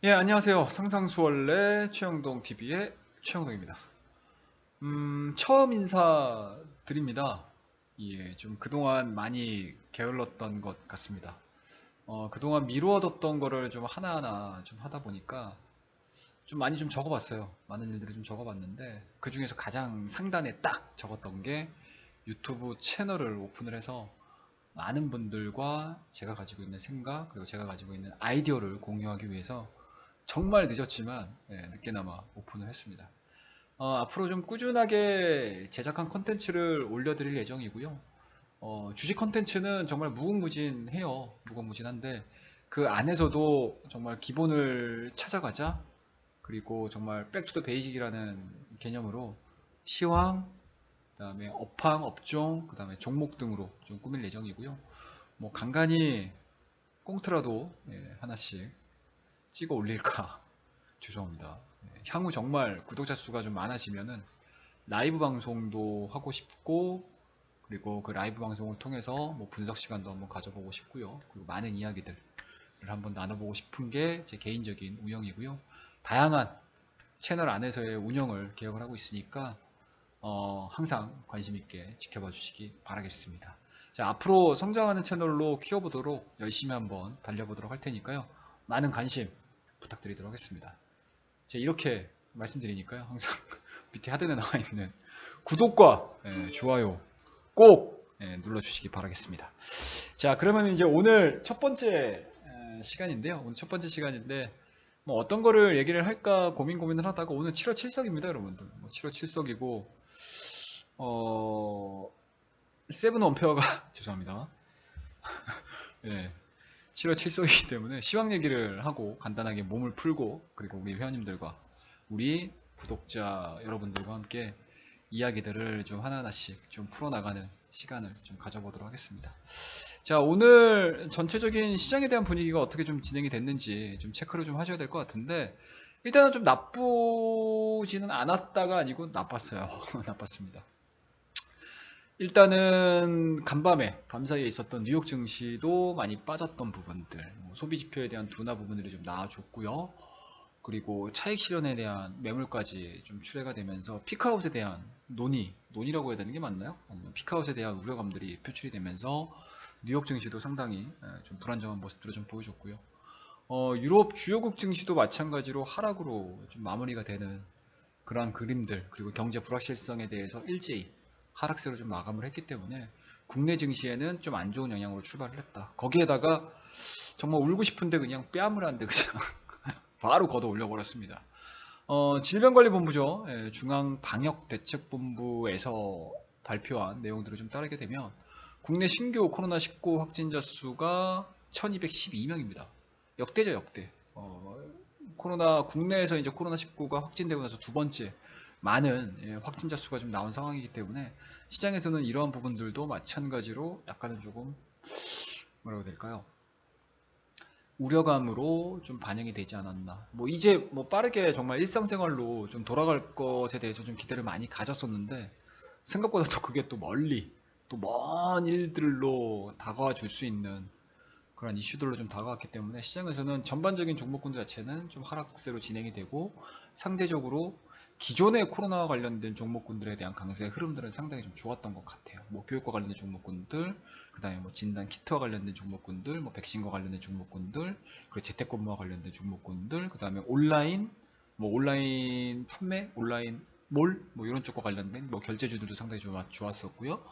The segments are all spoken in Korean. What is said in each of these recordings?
예, 안녕하세요. 상상수월래 최영동 TV의 최영동입니다. 처음 인사드립니다. 예, 좀 그동안 많이 게을렀던 것 같습니다. 그동안 미루어뒀던 거를 좀 하나하나 좀 하다 보니까 좀 많이 좀 적어봤어요. 많은 일들을 좀 적어봤는데 그 중에서 가장 상단에 딱 적었던 게 유튜브 채널을 오픈을 해서 많은 분들과 제가 가지고 있는 생각 그리고 제가 가지고 있는 아이디어를 공유하기 위해서 정말 늦었지만 늦게나마 오픈을 했습니다. 앞으로 좀 꾸준하게 제작한 컨텐츠를 올려드릴 예정이고요. 주식 컨텐츠는 정말 무궁무진해요. 무궁무진한데 그 안에서도 정말 기본을 찾아가자. 그리고 정말 백투더 베이직이라는 개념으로 시황, 그다음에 업황, 업종, 그다음에 종목 등으로 좀 꾸밀 예정이고요. 뭐 간간히 꽁트라도 하나씩 찍어 올릴까 죄송합니다. 향후 정말 구독자 수가 좀 많아지면은 라이브 방송도 하고 싶고 그리고 그 라이브 방송을 통해서 뭐 분석 시간도 한번 가져보고 싶고요. 그리고 많은 이야기들을 한번 나눠보고 싶은 게 제 개인적인 운영이고요. 다양한 채널 안에서의 운영을 계획을 하고 있으니까 항상 관심 있게 지켜봐 주시기 바라겠습니다. 자, 앞으로 성장하는 채널로 키워보도록 열심히 한번 달려보도록 할 테니까요. 많은 관심 부탁드리도록 하겠습니다. 제가 이렇게 말씀드리니까요. 항상 밑에 하단에 나와 있는 구독과 좋아요 꼭 눌러주시기 바라겠습니다. 자, 그러면 이제 오늘 첫 번째 시간인데요. 오늘 첫 번째 시간인데 뭐 어떤 거를 얘기를 할까 고민을 하다가 오늘 7월 7석입니다, 여러분들. 7월 7석이고 세븐 원페어가 죄송합니다. 예, 7월 7석이기 때문에 시황 얘기를 하고 간단하게 몸을 풀고 그리고 우리 회원님들과 우리 구독자 여러분들과 함께 이야기들을 좀 하나하나씩 좀 풀어나가는 시간을 좀 가져보도록 하겠습니다. 자, 오늘 전체적인 시장에 대한 분위기가 어떻게 좀 진행이 됐는지 좀 체크를 좀 하셔야 될 것 같은데 일단은 좀 나쁘지는 않았다가 아니고 나빴어요. 나빴습니다. 일단은 간밤에 밤 사이에 있었던 뉴욕 증시도 많이 빠졌던 부분들, 뭐 소비 지표에 대한 둔화 부분들이 좀 나와줬고요. 그리고 차익 실현에 대한 매물까지 좀 출회가 되면서 피크아웃에 대한 논의라고 해야 되는 게 맞나요? 아니면 피크아웃에 대한 우려감들이 표출이 되면서 뉴욕 증시도 상당히 좀 불안정한 모습들을 좀 보여줬고요. 유럽 주요국 증시도 마찬가지로 하락으로 좀 마무리가 되는 그러한 그림들 그리고 경제 불확실성에 대해서 일제히 하락세로 좀 마감을 했기 때문에 국내 증시에는 좀 안 좋은 영향으로 출발을 했다. 거기에다가 정말 울고 싶은데 그냥 뺨을 한데 그냥 바로 걷어 올려버렸습니다. 질병관리본부죠. 중앙방역대책본부에서 발표한 내용들을 좀 따르게 되면 국내 신규 코로나19 확진자 수가 1212명입니다. 역대죠, 역대. 국내에서 이제 코로나19가 확진되고 나서 두 번째 많은 확진자 수가 좀 나온 상황이기 때문에 시장에서는 이러한 부분들도 마찬가지로 약간은 조금 뭐라고 해야 될까요? 우려감으로 좀 반영이 되지 않았나. 뭐 이제 뭐 빠르게 정말 일상생활로 좀 돌아갈 것에 대해서 좀 기대를 많이 가졌었는데 생각보다 또 그게 또 멀리 또 먼 일들로 다가와 줄 수 있는 그런 이슈들로 좀 다가왔기 때문에 시장에서는 전반적인 종목군들 자체는 좀 하락세로 진행이 되고 상대적으로 기존의 코로나와 관련된 종목군들에 대한 강세의 흐름들은 상당히 좀 좋았던 것 같아요. 뭐 교육과 관련된 종목군들, 그다음에 뭐 진단 키트와 관련된 종목군들, 뭐 백신과 관련된 종목군들, 그리고 재택근무와 관련된 종목군들, 그다음에 온라인, 뭐 온라인 판매, 온라인 몰, 뭐 이런 쪽과 관련된 뭐 결제주들도 상당히 좋았었고요.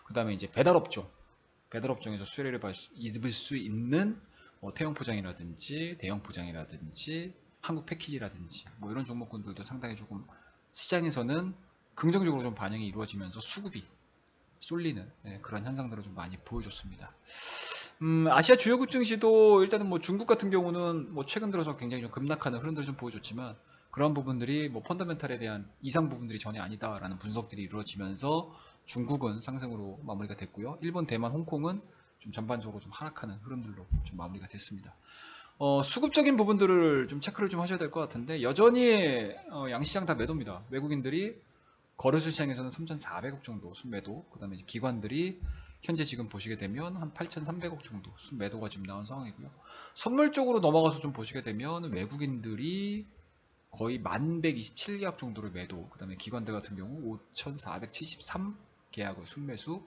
그다음에 이제 배달업종에서 수혜를 입을 수 있는 뭐 태형 포장이라든지 대형 포장이라든지 한국 패키지라든지 뭐 이런 종목군들도 상당히 조금 시장에서는 긍정적으로 좀 반영이 이루어지면서 수급이 쏠리는 그런 현상들을 좀 많이 보여줬습니다. 아시아 주요국 증시도 일단은 뭐 중국 같은 경우는 뭐 최근 들어서 굉장히 좀 급락하는 흐름들을 좀 보여줬지만 그런 부분들이 뭐 펀더멘탈에 대한 이상 부분들이 전혀 아니다라는 분석들이 이루어지면서 중국은 상승으로 마무리가 됐고요. 일본, 대만, 홍콩은 좀 전반적으로 좀 하락하는 흐름들로 좀 마무리가 됐습니다. 수급적인 부분들을 좀 체크를 좀 하셔야 될 것 같은데 여전히 양시장 다 매도입니다. 외국인들이 거래소 시장에서는 3,400억 정도 순매도, 그 다음에 기관들이 현재 지금 보시게 되면 한 8,300억 정도 매도가 지금 나온 상황이고요. 선물 쪽으로 넘어가서 좀 보시게 되면 외국인들이 거의 1127계약 정도를 매도, 그 다음에 기관들 같은 경우 5473계약을 순매수,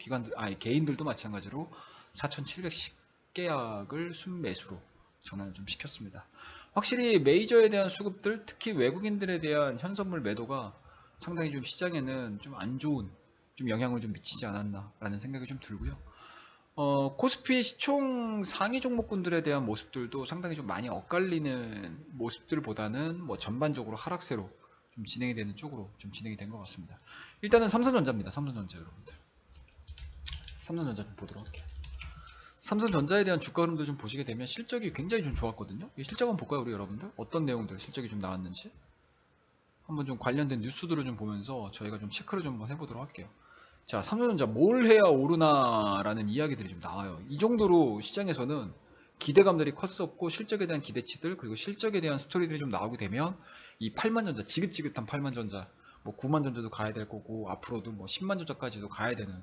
개인들도 마찬가지로 4710계약을 순매수로 전환을 좀 시켰습니다. 확실히 메이저에 대한 수급들, 특히 외국인들에 대한 현선물 매도가 상당히 좀 시장에는 좀 안 좋은 좀 영향을 좀 미치지 않았나라는 생각이 좀 들고요. 코스피 시총 상위 종목군들에 대한 모습들도 상당히 좀 많이 엇갈리는 모습들보다는 뭐 전반적으로 하락세로 좀 진행이 되는 쪽으로 좀 진행이 된 것 같습니다. 일단은 삼성전자입니다. 삼성전자 여러분들. 삼성전자 좀 보도록 할게요. 삼성전자에 대한 주가 흐름도 좀 보시게 되면 실적이 굉장히 좀 좋았거든요. 이 실적 한번 볼까요, 우리 여러분들? 어떤 내용들 실적이 좀 나왔는지 한번 좀 관련된 뉴스들을 좀 보면서 저희가 좀 체크를 좀 한번 해보도록 할게요. 자, 삼성전자 뭘 해야 오르나라는 이야기들이 좀 나와요. 이 정도로 시장에서는 기대감들이 컸었고 실적에 대한 기대치들 그리고 실적에 대한 스토리들이 좀 나오게 되면 이 8만전자 지긋지긋한 8만전자 뭐 9만전자도 가야 될 거고 앞으로도 뭐 10만전자까지도 가야 되는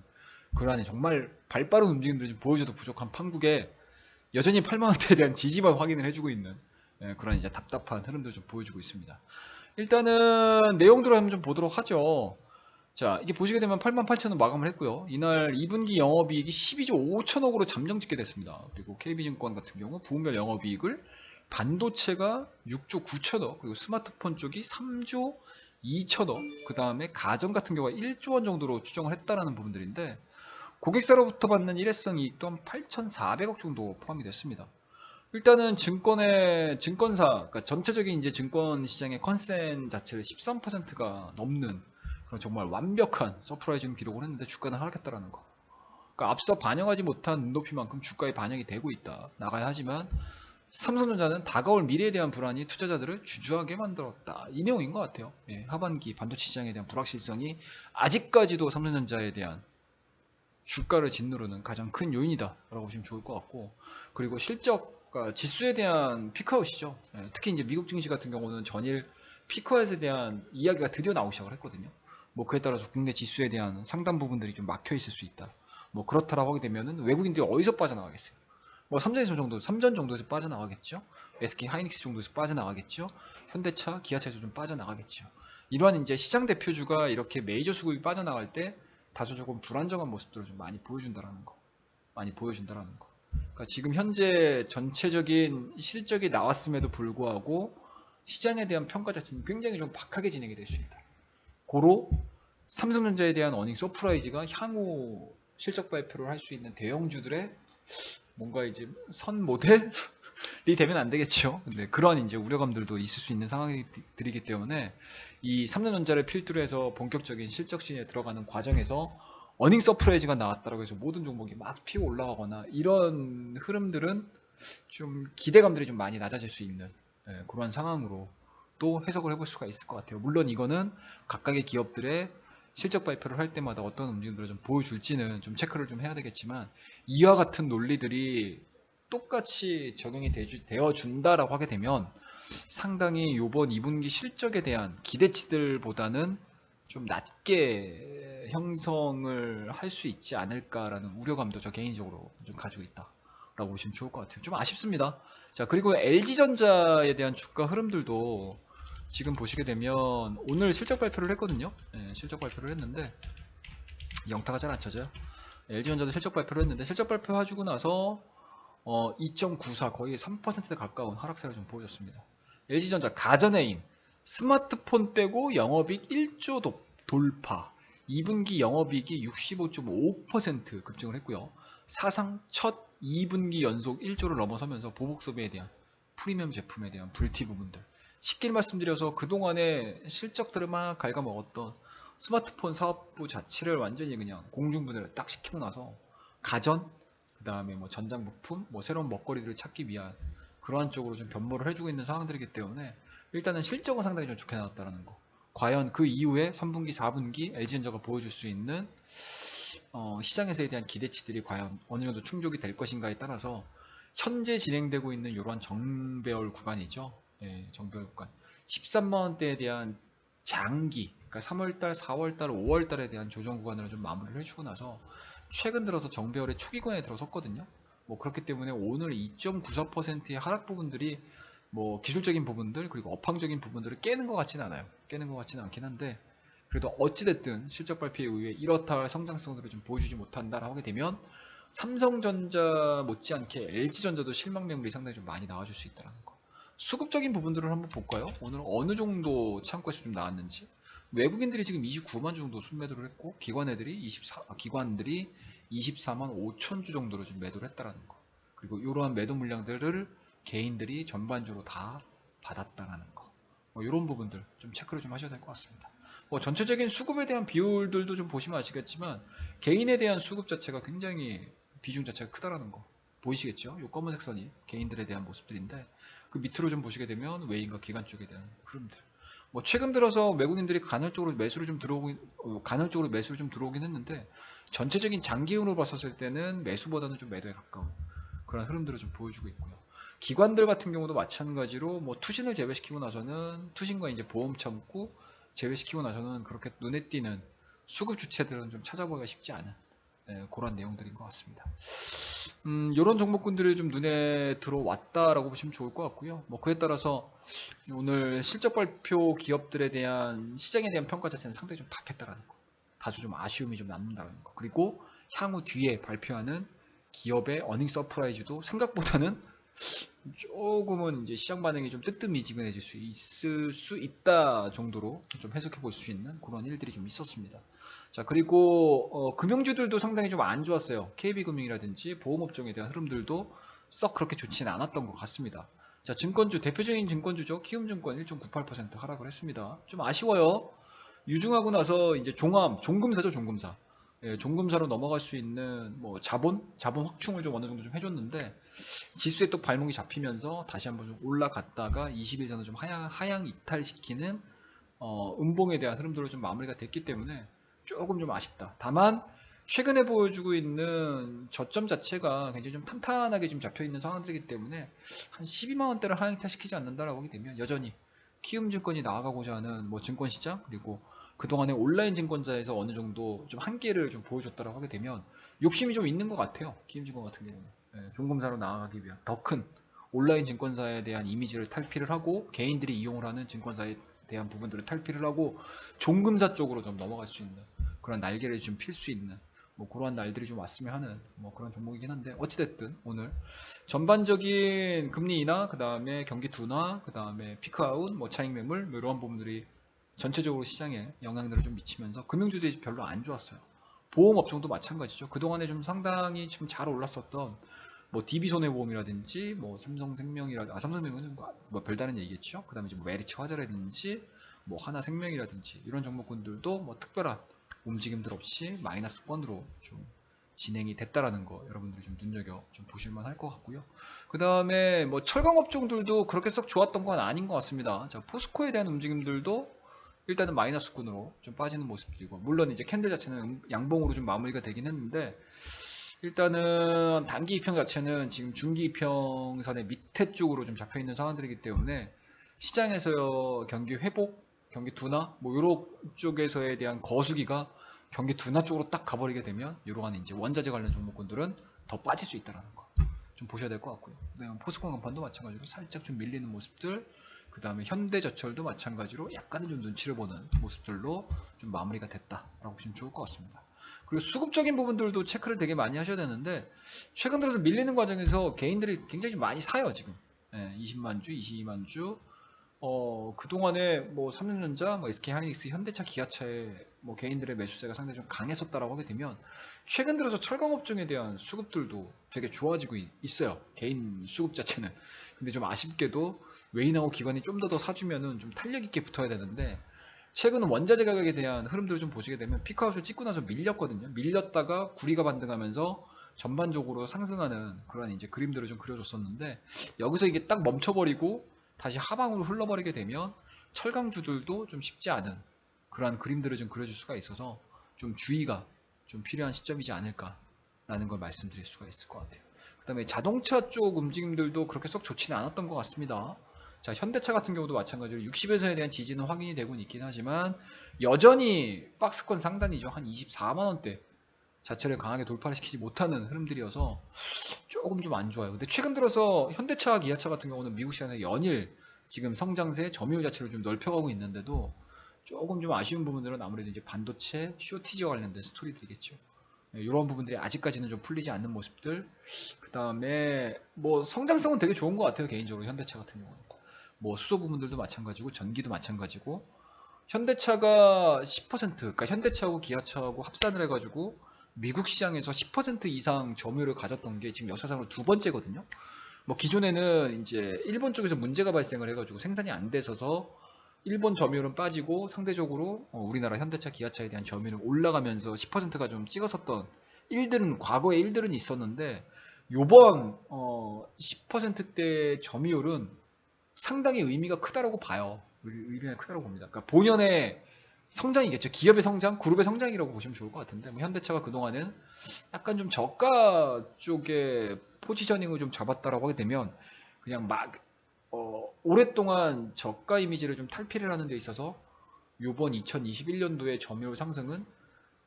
그러한 정말 발빠른 움직임들을 좀 보여줘도 부족한 판국에 여전히 8만원대에 대한 지지만 확인을 해주고 있는 그런 이제 답답한 흐름들 좀 보여주고 있습니다. 일단은 내용들을 한번 좀 보도록 하죠. 자, 이게 보시게 되면 88,000원 마감을 했고요. 이날 2분기 영업이익이 12조 5천억으로 잠정 짓게 됐습니다. 그리고 KB증권 같은 경우 부분별 영업이익을 반도체가 6조 9천억, 그리고 스마트폰 쪽이 3조 2천억, 그 다음에 가전 같은 경우가 1조 원 정도로 추정을 했다라는 부분들인데 고객사로부터 받는 일회성 이익도 한 8,400억 정도 포함이 됐습니다. 일단은 증권사, 그러니까 전체적인 이제 증권 시장의 컨센 자체를 13%가 넘는 그런 정말 완벽한 서프라이징 기록을 했는데 주가는 하락했다라는 거. 그러니까 앞서 반영하지 못한 눈높이만큼 주가에 반영이 되고 있다. 나가야 하지만 삼성전자는 다가올 미래에 대한 불안이 투자자들을 주저하게 만들었다. 이 내용인 것 같아요. 예, 하반기 반도체 시장에 대한 불확실성이 아직까지도 삼성전자에 대한 주가를 짓누르는 가장 큰 요인이다라고 보시면 좋을 것 같고, 그리고 실적, 그러니까 지수에 대한 피크아웃이죠. 예, 특히 이제 미국 증시 같은 경우는 전일 피크아웃에 대한 이야기가 드디어 나오기 시작을 했거든요. 뭐 그에 따라서 국내 지수에 대한 상당 부분들이 좀 막혀 있을 수 있다. 뭐 그렇다라고 하게 되면은 외국인들이 어디서 빠져나가겠어요? 뭐 삼전 정도에서 빠져나가겠죠. SK 하이닉스 정도에서 빠져나가겠죠. 현대차, 기아차에서 좀 빠져나가겠죠. 이러한 이제 시장 대표주가 이렇게 메이저 수급이 빠져나갈 때 다소 조금 불안정한 모습들을 좀 많이 보여준다라는 거. 많이 보여준다라는 거. 그러니까 지금 현재 전체적인 실적이 나왔음에도 불구하고 시장에 대한 평가 자체는 굉장히 좀 박하게 진행이 될 수 있다. 고로 삼성전자에 대한 어닝 서프라이즈가 향후 실적 발표를 할 수 있는 대형주들의 뭔가 이제 선 모델이 되면 안 되겠죠. 근데 그런 이제 우려감들도 있을 수 있는 상황들이기 때문에 이 삼성전자를 필두로 해서 본격적인 실적 시즌에 들어가는 과정에서 어닝 서프라이즈가 나왔다라고 해서 모든 종목이 막 피어 올라가거나 이런 흐름들은 좀 기대감들이 좀 많이 낮아질 수 있는 그런 상황으로 또 해석을 해볼 수가 있을 것 같아요. 물론 이거는 각각의 기업들의 실적 발표를 할 때마다 어떤 움직임들을 좀 보여줄지는 좀 체크를 좀 해야 되겠지만 이와 같은 논리들이 똑같이 적용이 되어 준다라고 하게 되면 상당히 이번 2분기 실적에 대한 기대치들보다는 좀 낮게 형성을 할 수 있지 않을까라는 우려감도 저 개인적으로 좀 가지고 있다라고 보시면 좋을 것 같아요. 좀 아쉽습니다. 자, 그리고 LG전자에 대한 주가 흐름들도 지금 보시게 되면 오늘 실적 발표를 했거든요. 네, 실적 발표를 했는데 영타가 잘 안 쳐져요. LG전자도 실적 발표를 했는데 실적 발표해주고 나서 2.94 거의 3%에 가까운 하락세를 좀 보여줬습니다. LG전자 가전의 힘 스마트폰 떼고 영업이익 1조 돌파 2분기 영업이익이 65.5% 급증을 했고요. 사상 첫 2분기 연속 1조를 넘어서면서 보복 소비에 대한 프리미엄 제품에 대한 불티 부분들 쉽게 말씀드려서 그동안에 실적들을 막 갉아먹었던 스마트폰 사업부 자체를 완전히 그냥 공중분해를 딱 시키고 나서 가전, 그 다음에 뭐 전장부품, 뭐 새로운 먹거리들을 찾기 위한 그러한 쪽으로 좀 변모를 해주고 있는 상황들이기 때문에 일단은 실적은 상당히 좀 좋게 나왔다는 거. 과연 그 이후에 3분기, 4분기 LG전자가 보여줄 수 있는 시장에서에 대한 기대치들이 과연 어느 정도 충족이 될 것인가에 따라서 현재 진행되고 있는 이러한 정배열 구간이죠. 예, 정배열 구간. 13만원대에 대한 장기, 그러니까 3월달, 4월달, 5월달에 대한 조정 구간으로 좀 마무리를 해주고 나서 최근 들어서 정배열의 초기권에 들어섰거든요. 뭐 그렇기 때문에 오늘 2.94%의 하락 부분들이 뭐 기술적인 부분들 그리고 업황적인 부분들을 깨는 것 같지는 않아요. 깨는 것 같지는 않긴 한데 그래도 어찌됐든 실적 발표에 의해 이렇다 할 성장성들을 좀 보여주지 못한다라고 하게 되면 삼성전자 못지않게 LG전자도 실망 매물이 상당히 좀 많이 나와줄 수 있다는 거. 수급적인 부분들을 한번 볼까요? 오늘 어느 정도 창고에서 좀 나왔는지. 외국인들이 지금 29만 주 정도 순매도를 했고 기관들이 24만 5천 주 정도로 좀 매도를 했다라는 거. 그리고 이러한 매도 물량들을 개인들이 전반적으로 다 받았다라는 거. 뭐 이런 부분들 좀 체크를 좀 하셔야 될 것 같습니다. 뭐 전체적인 수급에 대한 비율들도 좀 보시면 아시겠지만 개인에 대한 수급 자체가 굉장히 비중 자체가 크다라는 거 보이시겠죠? 이 검은색 선이 개인들에 대한 모습들인데 그 밑으로 좀 보시게 되면 외인과 기관 쪽에 대한 흐름들. 뭐 최근 들어서 외국인들이 간헐적으로 매수를 좀 들어오긴 했는데 전체적인 장기운으로 봤었을 때는 매수보다는 좀 매도에 가까운 그런 흐름들을 좀 보여주고 있고요. 기관들 같은 경우도 마찬가지로 뭐 투신을 제외시키고 나서는 투신과 이제 보험 창구 제외시키고 나서는 그렇게 눈에 띄는 수급 주체들은 좀 찾아보기가 쉽지 않은 그런 내용들인 것 같습니다. 이런 종목군들이 좀 눈에 들어왔다라고 보시면 좋을 것 같고요. 뭐 그에 따라서 오늘 실적 발표 기업들에 대한 시장에 대한 평가 자체는 상당히 좀 박했다라는 거. 다소 좀 아쉬움이 좀 남는다는 거. 그리고 향후 뒤에 발표하는 기업의 어닝 서프라이즈도 생각보다는 조금은 이제 시장 반응이 좀 뜨뜻미지근해질 수 있을 수 있다 정도로 좀 해석해 볼 수 있는 그런 일들이 좀 있었습니다. 자, 그리고 금융주들도 상당히 좀 안 좋았어요. KB금융이라든지 보험업종에 대한 흐름들도 썩 그렇게 좋지는 않았던 것 같습니다. 자, 증권주 대표적인 증권주죠. 키움증권 1.98% 하락을 했습니다. 좀 아쉬워요. 유증하고 나서 이제 종금사죠, 종금사. 예, 종금사로 넘어갈 수 있는 뭐 자본 확충을 좀 어느 정도 좀 해줬는데 지수에 또 발목이 잡히면서 다시 한번 좀 올라갔다가 20일 전에 좀 하향 이탈시키는 음봉에 대한 흐름들로 좀 마무리가 됐기 때문에 조금 좀 아쉽다. 다만 최근에 보여주고 있는 저점 자체가 굉장히 좀 탄탄하게 좀 잡혀 있는 상황들이기 때문에 한 12만 원대를 하향 이탈시키지 않는다라고 하게 되면 여전히 키움증권이 나아가고자 하는 뭐 증권시장 그리고 그동안에 온라인 증권사에서 어느 정도 좀 한계를 좀 보여줬다라고 하게 되면 욕심이 좀 있는 것 같아요. 키움증권 같은 경우는 종금사로 나아가기 위한 더 큰 온라인 증권사에 대한 이미지를 탈피를 하고 개인들이 이용을 하는 증권사에 대한 부분들을 탈피를 하고 종금사 쪽으로 좀 넘어갈 수 있는 그런 날개를 좀 필 수 있는 뭐 그러한 날들이 좀 왔으면 하는 뭐 그런 종목이긴 한데 어찌됐든 오늘 전반적인 금리 인하 그 다음에 경기 둔화 그 다음에 피크아웃 뭐 차익 매물 뭐 이런 부분들이 전체적으로 시장에 영향들을 좀 미치면서 금융주들이 별로 안 좋았어요. 보험업종도 마찬가지죠. 그동안에 좀 상당히 지금 잘 올랐었던 뭐 DB손해보험이라든지 뭐 삼성생명은 뭐 별다른 얘기겠죠. 그 다음에 뭐 메리츠 화재라든지 뭐 하나생명이라든지 이런 종목군들도 뭐 특별한 움직임들 없이 마이너스권으로 좀 진행이 됐다라는 거 여러분들이 좀 눈여겨 좀 보실만 할 것 같고요. 그 다음에 뭐 철강업종들도 그렇게 썩 좋았던 건 아닌 것 같습니다. 자, 포스코에 대한 움직임들도 일단은 마이너스권으로 좀 빠지는 모습들이고 물론 이제 캔들 자체는 양봉으로 좀 마무리가 되긴 했는데 일단은 단기 이평 자체는 지금 중기 이평선의 밑에 쪽으로 좀 잡혀 있는 상황들이기 때문에 시장에서 경기 회복, 경기 둔화 뭐 이런 쪽에서에 대한 거수기가 경기 둔화 쪽으로 딱 가버리게 되면 이러한 이제 원자재 관련 종목군들은 더 빠질 수 있다는 거 좀 보셔야 될 것 같고요. 그다음에 포스코 간판도 마찬가지로 살짝 좀 밀리는 모습들. 그 다음에 현대제철도 마찬가지로 약간은 좀 눈치를 보는 모습들로 좀 마무리가 됐다라고 보시면 좋을 것 같습니다. 그리고 수급적인 부분들도 체크를 되게 많이 하셔야 되는데 최근 들어서 밀리는 과정에서 개인들이 굉장히 좀 많이 사요 지금. 20만 주, 22만 주. 그동안에 뭐 삼성전자, 뭐 SK하이닉스, 현대차, 기아차의 뭐 개인들의 매수세가 상당히 좀 강했었다라고 하게 되면 최근 들어서 철강업종에 대한 수급들도 되게 좋아지고 있어요. 개인 수급 자체는. 근데 좀 아쉽게도 외인하고 기관이 좀 더 사주면은 좀 탄력 있게 붙어야 되는데 최근은 원자재 가격에 대한 흐름들을 좀 보시게 되면 피크아웃을 찍고 나서 밀렸거든요. 밀렸다가 구리가 반등하면서 전반적으로 상승하는 그런 이제 그림들을 좀 그려줬었는데 여기서 이게 딱 멈춰버리고 다시 하방으로 흘러버리게 되면 철강주들도 좀 쉽지 않은 그러한 그림들을 좀 그려줄 수가 있어서 좀 주의가 좀 필요한 시점이지 않을까라는 걸 말씀드릴 수가 있을 것 같아요. 그 다음에 자동차 쪽 움직임들도 그렇게 썩 좋지는 않았던 것 같습니다. 자, 현대차 같은 경우도 마찬가지로 60에서에 대한 지지는 확인이 되고는 있긴 하지만 여전히 박스권 상단이죠. 한 24만원대 자체를 강하게 돌파를 시키지 못하는 흐름들이어서 조금 좀 안 좋아요. 근데 최근 들어서 현대차, 기아차 같은 경우는 미국 시장에서 연일 지금 성장세, 점유율 자체를 좀 넓혀가고 있는데도 조금 좀 아쉬운 부분들은 아무래도 이제 반도체, 쇼티지와 관련된 스토리들이겠죠. 이런 부분들이 아직까지는 좀 풀리지 않는 모습들. 그 다음에 뭐 성장성은 되게 좋은 것 같아요. 개인적으로 현대차 같은 경우는. 뭐 수소 부분들도 마찬가지고 전기도 마찬가지고 현대차가 10% 그러니까 현대차하고 기아차하고 합산을 해가지고 미국 시장에서 10% 이상 점유율을 가졌던 게 지금 역사상으로 두 번째거든요. 뭐 기존에는 이제 일본 쪽에서 문제가 발생을 해가지고 생산이 안 돼서서 일본 점유율은 빠지고 상대적으로 우리나라 현대차, 기아차에 대한 점유율은 올라가면서 10%가 좀 찍었었던 일들은 과거에 일들은 있었는데 요번 10%대 점유율은 상당히 의미가 크다라고 봐요. 의미가 크다고 봅니다. 그러니까 본연의 성장이겠죠. 기업의 성장, 그룹의 성장이라고 보시면 좋을 것 같은데 뭐 현대차가 그동안은 약간 좀 저가 쪽에 포지셔닝을 좀 잡았다라고 하게 되면 그냥 막 오랫동안 저가 이미지를 좀 탈피를 하는 데 있어서 요번 2021년도의 점유율 상승은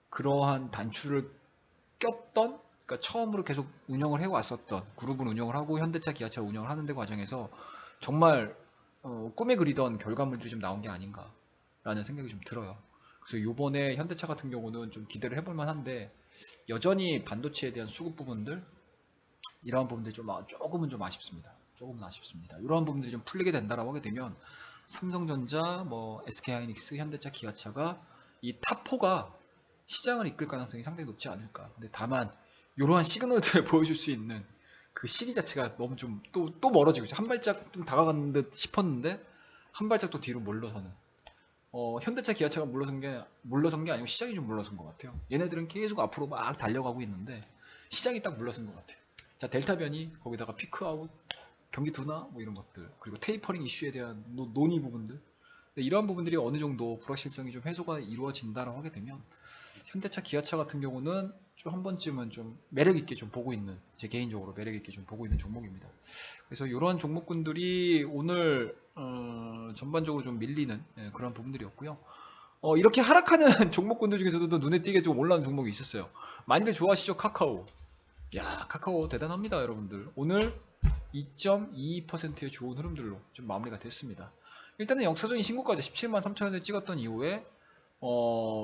그러한 단추를 꼈던 그러니까 처음으로 계속 운영을 해왔었던 그룹은 운영을 하고 현대차, 기아차 운영을 하는 데 과정에서 정말 꿈에 그리던 결과물들이 좀 나온 게 아닌가라는 생각이 좀 들어요. 그래서 요번에 현대차 같은 경우는 좀 기대를 해볼 만한데 여전히 반도체에 대한 수급 부분들 이러한 부분들이 조금은 좀 아쉽습니다. 조금은 아쉽습니다. 이러한 부분들이 좀 풀리게 된다라고 하게 되면 삼성전자, 뭐 SK하이닉스, 현대차, 기아차가 이 탑4가 시장을 이끌 가능성이 상당히 높지 않을까. 근데 다만 이러한 시그널들을 보여줄 수 있는 그 시기 자체가 너무 좀 또 멀어지고 있어요. 한 발짝 좀 다가간 듯 싶었는데 한 발짝 또 뒤로 물러서는. 현대차, 기아차가 물러선 게 아니고 시장이 좀 물러선 것 같아요. 얘네들은 계속 앞으로 막 달려가고 있는데 시장이 딱 물러선 것 같아요. 자, 델타 변이 거기다가 피크아웃, 경기 둔화 뭐 이런 것들 그리고 테이퍼링 이슈에 대한 논의 부분들 이러한 부분들이 어느 정도 불확실성이 좀 해소가 이루어진다라고 하게 되면 현대차, 기아차 같은 경우는 좀 한 번쯤은 좀 매력 있게 좀 보고 있는 제 개인적으로 매력 있게 좀 보고 있는 종목입니다. 그래서 이러한 종목군들이 오늘 전반적으로 좀 밀리는 그런 부분들이었고요. 이렇게 하락하는 종목군들 중에서도 눈에 띄게 좀 올라온 종목이 있었어요. 많이들 좋아하시죠? 카카오. 야, 카카오 대단합니다, 여러분들. 오늘 2.22%의 좋은 흐름들로 좀 마무리가 됐습니다. 일단은 역사적인 신고가죠. 17만 3천원을 찍었던 이후에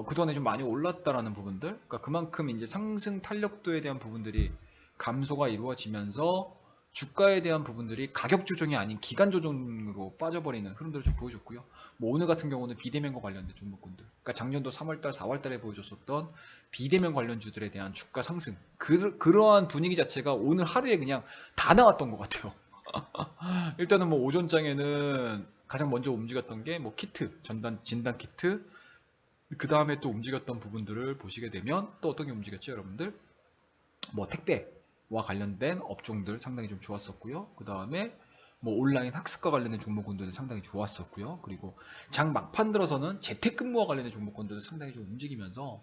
그동안에 좀 많이 올랐다라는 부분들, 그러니까 그만큼 이제 상승 탄력도에 대한 부분들이 감소가 이루어지면서 주가에 대한 부분들이 가격 조정이 아닌 기간 조정으로 빠져버리는 흐름들을 좀 보여줬고요. 뭐 오늘 같은 경우는 비대면과 관련된 종목군들, 그러니까 작년도 3월달, 4월달에 보여줬었던 비대면 관련주들에 대한 주가 상승, 그러한 분위기 자체가 오늘 하루에 그냥 다 나왔던 것 같아요. 일단은 뭐 오전장에는 가장 먼저 움직였던 게 뭐 키트, 진단 키트, 그 다음에 또 움직였던 부분들을 보시게 되면 또 어떤 게 움직였죠, 여러분들? 뭐 택배와 관련된 업종들 상당히 좀 좋았었고요. 그 다음에 뭐 온라인 학습과 관련된 종목군들도 상당히 좋았었고요. 그리고 장 막판 들어서는 재택근무와 관련된 종목군들도 상당히 좀 움직이면서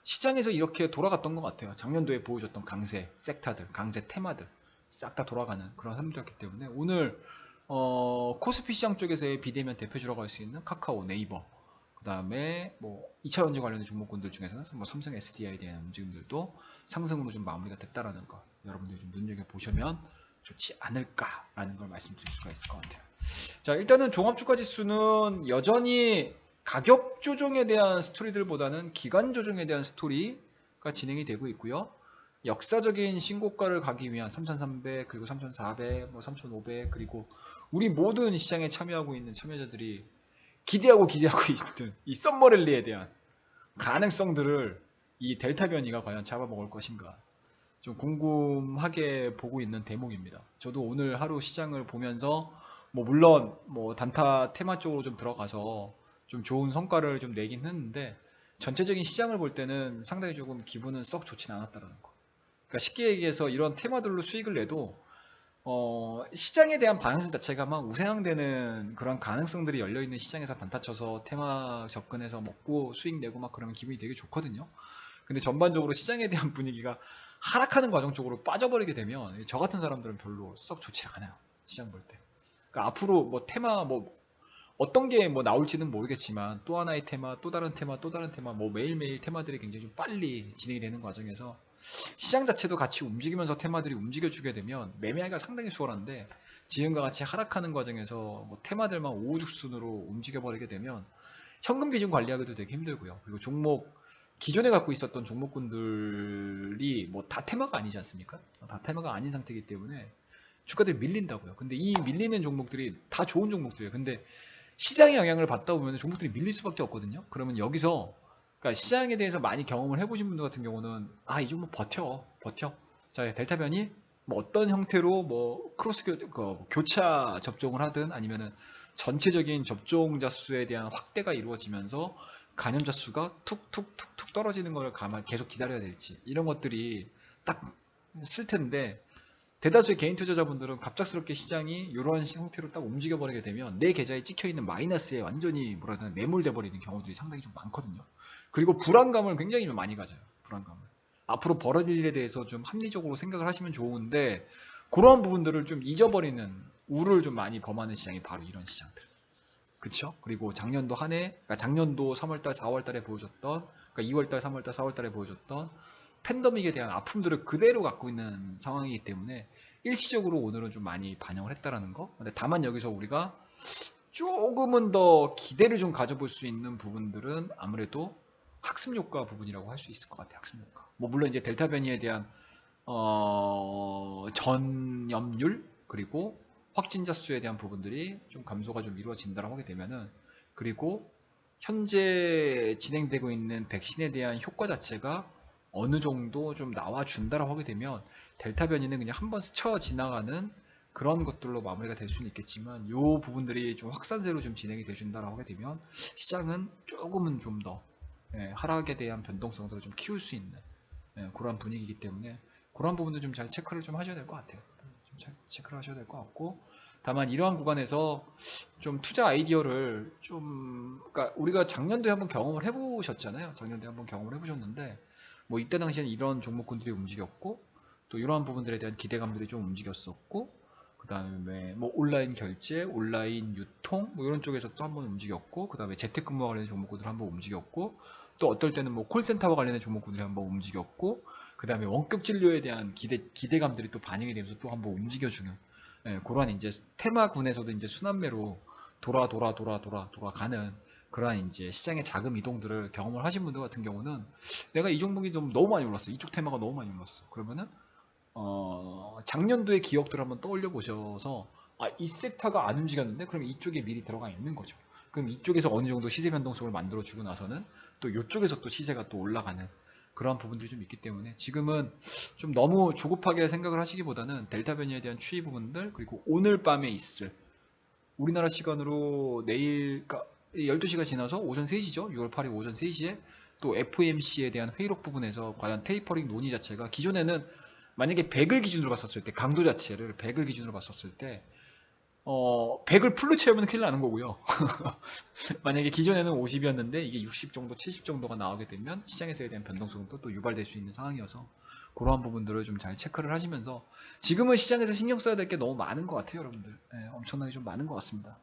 시장에서 이렇게 돌아갔던 것 같아요. 작년도에 보여줬던 강세 섹터들, 강세 테마들 싹 다 돌아가는 그런 흐름이었기 때문에 오늘 코스피 시장 쪽에서의 비대면 대표주라고 할 수 있는 카카오, 네이버, 그 다음에 뭐 2차 전지 관련된 종목군들 중에서는 뭐 삼성 SDI에 대한 움직임들도 상승으로 좀 마무리가 됐다라는 거 여러분들이 좀 눈여겨보시면 좋지 않을까라는 걸 말씀드릴 수가 있을 것 같아요. 자, 일단은 종합주가지수는 여전히 가격 조정에 대한 스토리들보다는 기간 조정에 대한 스토리가 진행이 되고 있고요. 역사적인 신고가를 가기 위한 3,300 그리고 3,400, 뭐 3,500 그리고 우리 모든 시장에 참여하고 있는 참여자들이 기대하고 있는 이 썸머랠리에 대한 가능성들을 이 델타 변이가 과연 잡아먹을 것인가 좀 궁금하게 보고 있는 대목입니다. 저도 오늘 하루 시장을 보면서 뭐 물론 뭐 단타 테마 쪽으로 좀 들어가서 좀 좋은 성과를 좀 내긴 했는데 전체적인 시장을 볼 때는 상당히 조금 기분은 썩 좋진 않았다는 거. 그러니까 쉽게 얘기해서 이런 테마들로 수익을 내도 시장에 대한 방향성 자체가 막 우상향되는 그런 가능성들이 열려있는 시장에서 단타 쳐서 테마 접근해서 먹고 수익 내고 막 그러면 기분이 되게 좋거든요. 근데 전반적으로 시장에 대한 분위기가 하락하는 과정 쪽으로 빠져버리게 되면 저 같은 사람들은 별로 썩 좋지 않아요. 시장 볼 때. 그러니까 앞으로 뭐 테마 뭐 어떤 게 뭐 나올지는 모르겠지만 또 하나의 테마, 또 다른 테마, 또 다른 테마, 뭐 매일매일 테마들이 굉장히 좀 빨리 진행이 되는 과정에서 시장 자체도 같이 움직이면서 테마들이 움직여주게 되면 매매하기가 상당히 수월한데, 지금과 같이 하락하는 과정에서 뭐 테마들만 우후죽순으로 움직여버리게 되면 현금 비중 관리하기도 되게 힘들고요. 그리고 종목, 기존에 갖고 있었던 종목군들이 뭐 다 테마가 아니지 않습니까? 다 테마가 아닌 상태이기 때문에 주가들이 밀린다고요. 근데 이 밀리는 종목들이 다 좋은 종목들이에요. 근데 시장의 영향을 받다 보면 종목들이 밀릴 수밖에 없거든요. 그러면 여기서, 그러니까 시장에 대해서 많이 경험을 해보신 분들 같은 경우는 이 종목 버텨. 자, 델타변이 뭐 어떤 형태로 뭐 교차 접종을 하든 아니면은 전체적인 접종자 수에 대한 확대가 이루어지면서 감염자 수가 툭툭툭툭 떨어지는 걸 계속 기다려야 될지, 이런 것들이 딱 쓸 텐데, 대다수의 개인 투자자분들은 갑작스럽게 시장이 이러한 형태로 딱 움직여 버리게 되면 내 계좌에 찍혀 있는 마이너스에 완전히 뭐라 해야 되나 매몰돼 버리는 경우들이 상당히 좀 많거든요. 그리고 불안감을 굉장히 좀 많이 가져요. 불안감을. 앞으로 벌어질 일에 대해서 좀 합리적으로 생각을 하시면 좋은데, 그러한 부분들을 좀 잊어버리는 우를 좀 많이 범하는 시장이 바로 이런 시장들. 그쵸? 그리고 작년도 한 해, 그러니까 작년도 3월달, 4월달에 보여줬던, 그러니까 2월달, 3월달, 4월달에 보여줬던 팬데믹에 대한 아픔들을 그대로 갖고 있는 상황이기 때문에 일시적으로 오늘은 좀 많이 반영을 했다라는 거. 근데 다만 여기서 우리가 조금은 더 기대를 좀 가져볼 수 있는 부분들은 아무래도 학습 효과 부분이라고 할 수 있을 것 같아요. 학습 효과. 뭐 물론 이제 델타 변이에 대한 전염률, 그리고 확진자 수에 대한 부분들이 좀 감소가 좀 이루어진다고 하게 되면은, 그리고 현재 진행되고 있는 백신에 대한 효과 자체가 어느 정도 좀 나와준다라고 하게 되면 델타 변이는 그냥 한번 스쳐 지나가는 그런 것들로 마무리가 될 수는 있겠지만, 이 부분들이 좀 확산세로 좀 진행이 돼준다라고 하게 되면 시장은 조금은 좀 더 하락에 대한 변동성들을 좀 키울 수 있는 그런 분위기이기 때문에 그런 부분도 좀 잘 체크를 좀 하셔야 될 것 같아요. 좀 체크를 하셔야 될 것 같고, 다만 이러한 구간에서 좀 투자 아이디어를 좀, 그러니까 우리가 작년도에 한번 경험을 해보셨잖아요. 작년도에 한번 경험을 해보셨는데, 뭐 이때 당시에는 이런 종목군들이 움직였고, 또 이러한 부분들에 대한 기대감들이 좀 움직였었고, 그 다음에 뭐 온라인 결제, 온라인 유통 뭐 이런 쪽에서 또 한번 움직였고, 그 다음에 재택근무와 관련된 종목군들 한번 움직였고, 또 어떨 때는 뭐 콜센터와 관련된 종목군들이 한번 움직였고, 그 다음에 원격 진료에 대한 기대감들이 또 반영이 되면서 또 한번 움직여주는 그러한 이제 테마군에서도 이제 순환매로 돌아가는 그러한 이제 시장의 자금 이동들을 경험을 하신 분들 같은 경우는, 내가 이 종목이 좀 너무 많이 올랐어, 이쪽 테마가 너무 많이 올랐어, 그러면은 작년도의 기억들을 한번 떠올려 보셔서 이 섹터가 안 움직였는데 그럼 이쪽에 미리 들어가 있는 거죠. 그럼 이쪽에서 어느 정도 시세 변동성을 만들어 주고 나서는 또 이쪽에서 또 시세가 또 올라가는 그러한 부분들이 좀 있기 때문에, 지금은 좀 너무 조급하게 생각을 하시기보다는 델타 변이에 대한 추이 부분들, 그리고 오늘 밤에 있을, 우리나라 시간으로 내일, 그러니까 12시가 지나서 오전 3시죠. 6월 8일 오전 3시에 또 FOMC에 대한 회의록 부분에서 과연 테이퍼링 논의 자체가, 기존에는 만약에 100을 기준으로 봤었을 때, 강도 자체를 100을 기준으로 봤었을 때 100을 풀로 채우면 큰일 나는 거고요. 만약에 기존에는 50이었는데 이게 60 정도, 70 정도가 나오게 되면 시장에서에 대한 변동성도 또 유발될 수 있는 상황이어서, 그러한 부분들을 좀 잘 체크를 하시면서, 지금은 시장에서 신경 써야 될 게 너무 많은 것 같아요, 여러분들. 엄청나게 좀 많은 것 같습니다.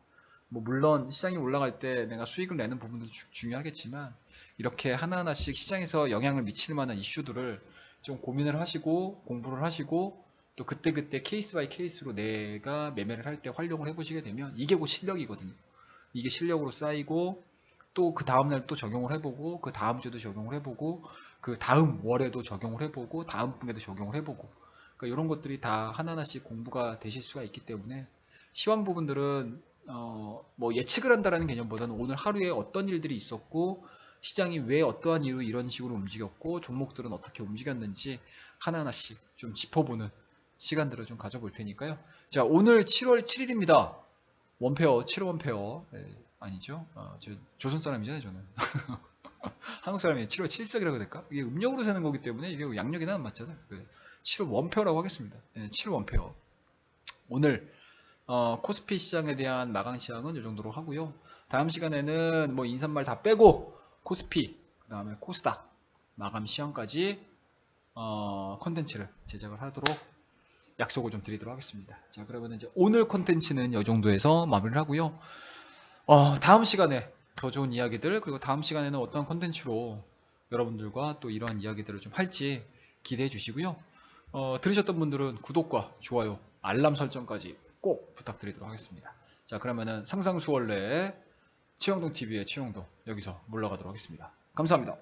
뭐 물론 시장이 올라갈 때 내가 수익을 내는 부분도 중요하겠지만, 이렇게 하나하나씩 시장에서 영향을 미칠 만한 이슈들을 좀 고민을 하시고 공부를 하시고, 또 그때그때 케이스 바이 케이스로 내가 매매를 할 때 활용을 해보시게 되면 이게 곧 실력이거든요. 이게 실력으로 쌓이고, 또 그 다음날 또 적용을 해보고, 그 다음 주에도 적용을 해보고, 그 다음 월에도 적용을 해보고, 다음 분에도 적용을 해보고, 그러니까 이런 것들이 다 하나하나씩 공부가 되실 수가 있기 때문에, 시황 부분들은 뭐 예측을 한다라는 개념보다는 오늘 하루에 어떤 일들이 있었고, 시장이 왜 어떠한 이유로 이런 식으로 움직였고, 종목들은 어떻게 움직였는지 하나하나씩 좀 짚어보는 시간들을 좀 가져볼 테니까요. 자, 오늘 7월 7일입니다. 원페어, 7월 원페어. 아니죠. 저 조선 사람이잖아요, 저는. 한국 사람이 7월 7석이라고 해야 될까? 이게 음력으로 세는 거기 때문에 이게 양력이 나는 맞잖아요. 7월 원페어라고 하겠습니다. 7월 원페어. 오늘 코스피 시장에 대한 마감 시황은 이 정도로 하고요. 다음 시간에는 뭐 인사말 다 빼고 코스피, 그 다음에 코스닥 마감 시황까지 컨텐츠를 제작을 하도록 약속을 좀 드리도록 하겠습니다. 자, 그러면 이제 오늘 컨텐츠는 이 정도에서 마무리를 하고요. 다음 시간에 더 좋은 이야기들, 그리고 다음 시간에는 어떤 컨텐츠로 여러분들과 또 이러한 이야기들을 좀 할지 기대해 주시고요. 들으셨던 분들은 구독과 좋아요, 알람 설정까지 꼭 부탁드리도록 하겠습니다. 자, 그러면은 상상수월래 최영동 TV의 최영동 여기서 물러가도록 하겠습니다. 감사합니다.